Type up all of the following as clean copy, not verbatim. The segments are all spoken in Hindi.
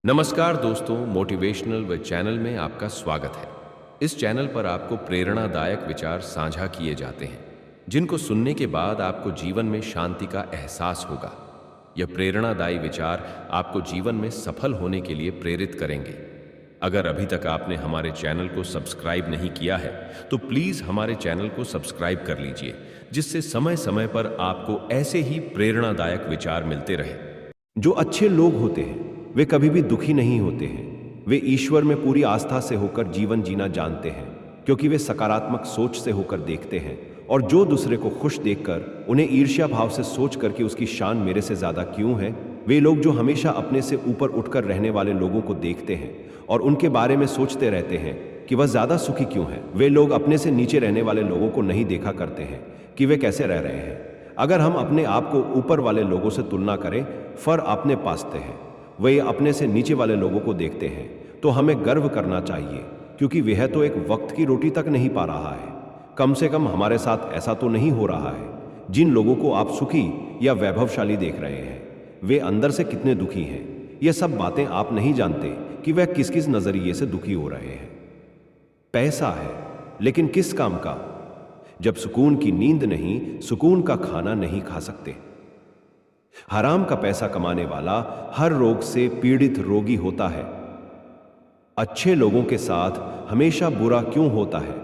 नमस्कार दोस्तों, मोटिवेशनल व चैनल में आपका स्वागत है। इस चैनल पर आपको प्रेरणादायक विचार साझा किए जाते हैं जिनको सुनने के बाद आपको जीवन में शांति का एहसास होगा। यह प्रेरणादायी विचार आपको जीवन में सफल होने के लिए प्रेरित करेंगे। अगर अभी तक आपने हमारे चैनल को सब्सक्राइब नहीं किया है तो प्लीज हमारे चैनल को सब्सक्राइब कर लीजिए, जिससे समय समय पर आपको ऐसे ही प्रेरणादायक विचार मिलते रहे। जो अच्छे लोग होते हैं वे कभी भी दुखी नहीं होते हैं। वे ईश्वर में पूरी आस्था से होकर जीवन जीना जानते हैं, क्योंकि वे सकारात्मक सोच से होकर देखते हैं। और जो दूसरे को खुश देखकर उन्हें ईर्ष्या भाव से सोच कर कि उसकी शान मेरे से ज़्यादा क्यों है, वे लोग जो हमेशा अपने से ऊपर उठकर रहने वाले लोगों को देखते हैं और उनके बारे में सोचते रहते हैं कि वह ज़्यादा सुखी क्यों है। वे लोग अपने से नीचे रहने वाले लोगों को नहीं देखा करते हैं कि वे कैसे रह रहे हैं। अगर हम अपने आप को ऊपर वाले लोगों से तुलना करें, फर अपने पासते हैं, वे अपने से नीचे वाले लोगों को देखते हैं, तो हमें गर्व करना चाहिए, क्योंकि वह तो एक वक्त की रोटी तक नहीं पा रहा है। कम से कम हमारे साथ ऐसा तो नहीं हो रहा है। जिन लोगों को आप सुखी या वैभवशाली देख रहे हैं, वे अंदर से कितने दुखी हैं, ये सब बातें आप नहीं जानते कि वह किस किस नजरिए से दुखी हो रहे हैं। पैसा है, लेकिन किस काम का, जब सुकून की नींद नहीं, सुकून का खाना नहीं खा सकते। हराम का पैसा कमाने वाला हर रोग से पीड़ित रोगी होता है। अच्छे लोगों के साथ हमेशा बुरा क्यों होता है?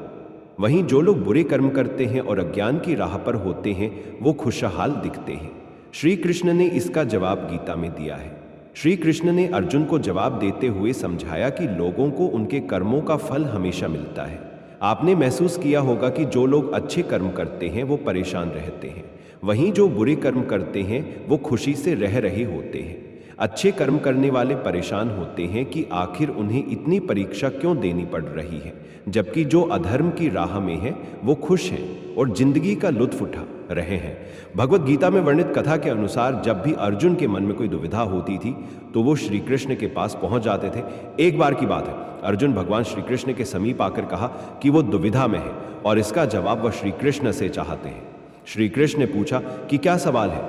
वहीं जो लोग बुरे कर्म करते हैं और अज्ञान की राह पर होते हैं, वो खुशहाल दिखते हैं। श्री कृष्ण ने इसका जवाब गीता में दिया है। श्री कृष्ण ने अर्जुन को जवाब देते हुए समझाया कि लोगों को उनके कर्मों का फल हमेशा मिलता है। आपने महसूस किया होगा कि जो लोग अच्छे कर्म करते हैं वो परेशान रहते हैं, वहीं जो बुरे कर्म करते हैं वो खुशी से रह रहे होते हैं। अच्छे कर्म करने वाले परेशान होते हैं कि आखिर उन्हें इतनी परीक्षा क्यों देनी पड़ रही है, जबकि जो अधर्म की राह में है वो खुश हैं और जिंदगी का लुत्फ उठा रहे हैं। भगवत गीता में वर्णित कथा के अनुसार जब भी अर्जुन के मन में कोई दुविधा होती थी तो वो श्री कृष्ण के पास पहुंच जाते थे। एक बार की बात है, अर्जुन भगवान श्री कृष्ण के समीप आकर कहा कि वो दुविधा में है और इसका जवाब वह श्री कृष्ण से चाहते हैं। श्री कृष्ण ने पूछा कि क्या सवाल है?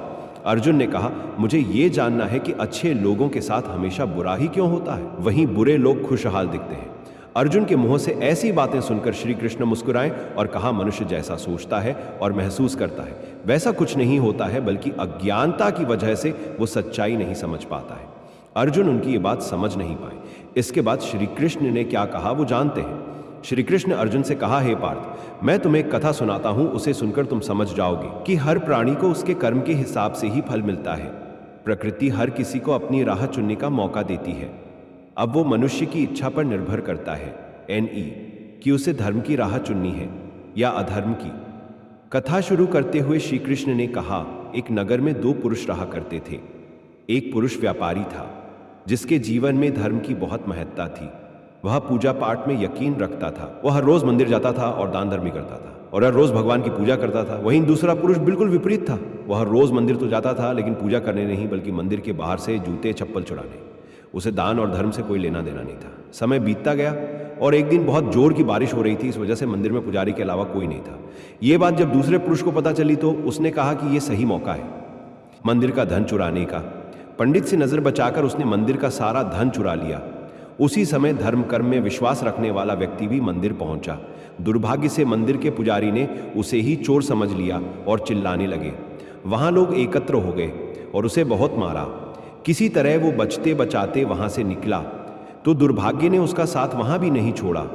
अर्जुन ने कहा, मुझे ये जानना है कि अच्छे लोगों के साथ हमेशा बुरा ही क्यों होता है, वहीं बुरे लोग खुशहाल दिखते हैं। अर्जुन के मुंह से ऐसी बातें सुनकर श्री कृष्ण मुस्कुराए और कहा, मनुष्य जैसा सोचता है और महसूस करता है वैसा कुछ नहीं होता है, बल्कि अज्ञानता की वजह से वो सच्चाई नहीं समझ पाता है। अर्जुन उनकी ये बात समझ नहीं पाए। इसके बाद श्री कृष्ण ने क्या कहा वो जानते हैं। श्री कृष्ण अर्जुन से कहा, हे पार्थ, मैं तुम्हें एक कथा सुनाता हूं, उसे सुनकर तुम समझ जाओगे कि हर प्राणी को उसके कर्म के हिसाब से ही फल मिलता है। प्रकृति हर किसी को अपनी राह चुनने का मौका देती है। अब वो मनुष्य की इच्छा पर निर्भर करता है कि उसे धर्म की राह चुननी है या अधर्म की। कथा शुरू करते हुए श्री कृष्ण ने कहा, एक नगर में दो पुरुष रहा करते थे। एक पुरुष व्यापारी था जिसके जीवन में धर्म की बहुत महत्ता थी। वह पूजा पाठ में यकीन रखता था। वह हर रोज मंदिर जाता था और दान धर्मी करता था और हर रोज भगवान की पूजा करता था। वहीं दूसरा पुरुष बिल्कुल विपरीत था। वह हर रोज मंदिर तो जाता था, लेकिन पूजा करने नहीं, बल्कि मंदिर के बाहर से जूते चप्पल चुराने। उसे दान और धर्म से कोई लेना देना नहीं था। समय बीतता गया और एक दिन बहुत जोर की बारिश हो रही थी। इस वजह से मंदिर में पुजारी के अलावा कोई नहीं था। ये बात जब दूसरे पुरुष को पता चली तो उसने कहा कि यह सही मौका है मंदिर का धन चुराने का। पंडित से नजर बचाकर उसने मंदिर का सारा धन चुरा लिया। उसी समय धर्म कर्म में विश्वास रखने वाला व्यक्ति भी मंदिर पहुंचा। दुर्भाग्य से मंदिर के पुजारी ने उसे ही चोर समझ लिया और चिल्लाने लगे। वहां लोग एकत्र हो गए और उसे बहुत मारा। किसी तरह वो बचते बचाते वहां से निकला तो दुर्भाग्य ने उसका साथ वहां भी नहीं छोड़ा।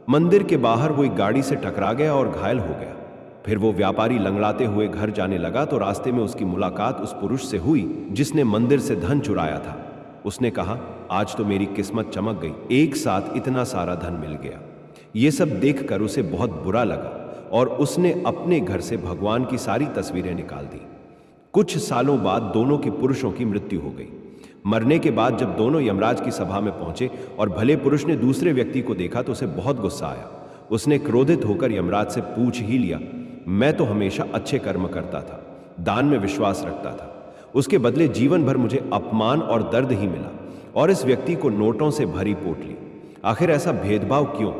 मंदिर के बाहर वो एक गाड़ी से टकरा गया और घायल हो गया। फिर वो व्यापारी लंगड़ाते हुए घर जाने लगा तो रास्ते में उसकी मुलाकात उस पुरुष से हुई जिसने मंदिर से धन चुराया था। उसने कहा, आज तो मेरी किस्मत चमक गई, एक साथ इतना सारा धन मिल गया। ये सब देखकर उसे बहुत बुरा लगा और उसने अपने घर से भगवान की सारी तस्वीरें निकाल दी। कुछ सालों बाद दोनों के पुरुषों की मृत्यु हो गई। मरने के बाद जब दोनों यमराज की सभा में पहुंचे और भले पुरुष ने दूसरे व्यक्ति को देखा तो उसे बहुत गुस्सा आया। उसने क्रोधित होकर यमराज से पूछ ही लिया, मैं तो हमेशा अच्छे कर्म करता था, दान में विश्वास रखता था, उसके बदले जीवन भर मुझे अपमान और दर्द ही मिला और इस व्यक्ति को नोटों से भरी पोटली। आखिर ऐसा भेदभाव क्यों?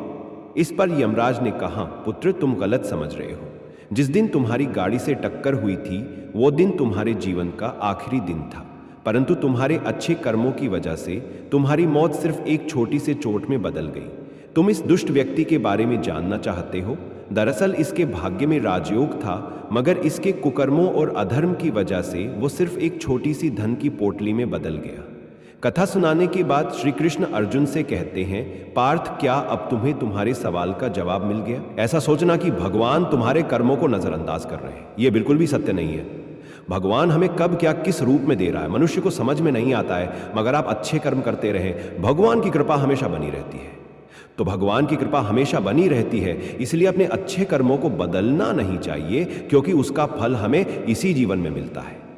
इस पर यमराज ने कहा, पुत्र, तुम गलत समझ रहे हो। जिस दिन तुम्हारी गाड़ी से टक्कर हुई थी वो दिन तुम्हारे जीवन का आखिरी दिन था। परंतु तुम्हारे अच्छे कर्मों की वजह से तुम्हारी मौत सिर्फ एक छोटी सी चोट में बदल गई। तुम इस दुष्ट व्यक्ति के बारे में जानना चाहते हो? दरअसल इसके भाग्य में राजयोग था, मगर इसके कुकर्मों और अधर्म की वजह से वो सिर्फ एक छोटी सी धन की पोटली में बदल गया। कथा सुनाने के बाद श्री कृष्ण अर्जुन से कहते हैं, पार्थ, क्या अब तुम्हें तुम्हारे सवाल का जवाब मिल गया? ऐसा सोचना कि भगवान तुम्हारे कर्मों को नजरअंदाज कर रहे हैं, यह बिल्कुल भी सत्य नहीं है। भगवान हमें कब क्या किस रूप में दे रहा है मनुष्य को समझ में नहीं आता है, मगर आप अच्छे कर्म करते रहे, भगवान की कृपा हमेशा बनी रहती है। तो भगवान की कृपा हमेशा बनी रहती है, इसलिए अपने अच्छे कर्मों को बदलना नहीं चाहिए, क्योंकि उसका फल हमें इसी जीवन में मिलता है।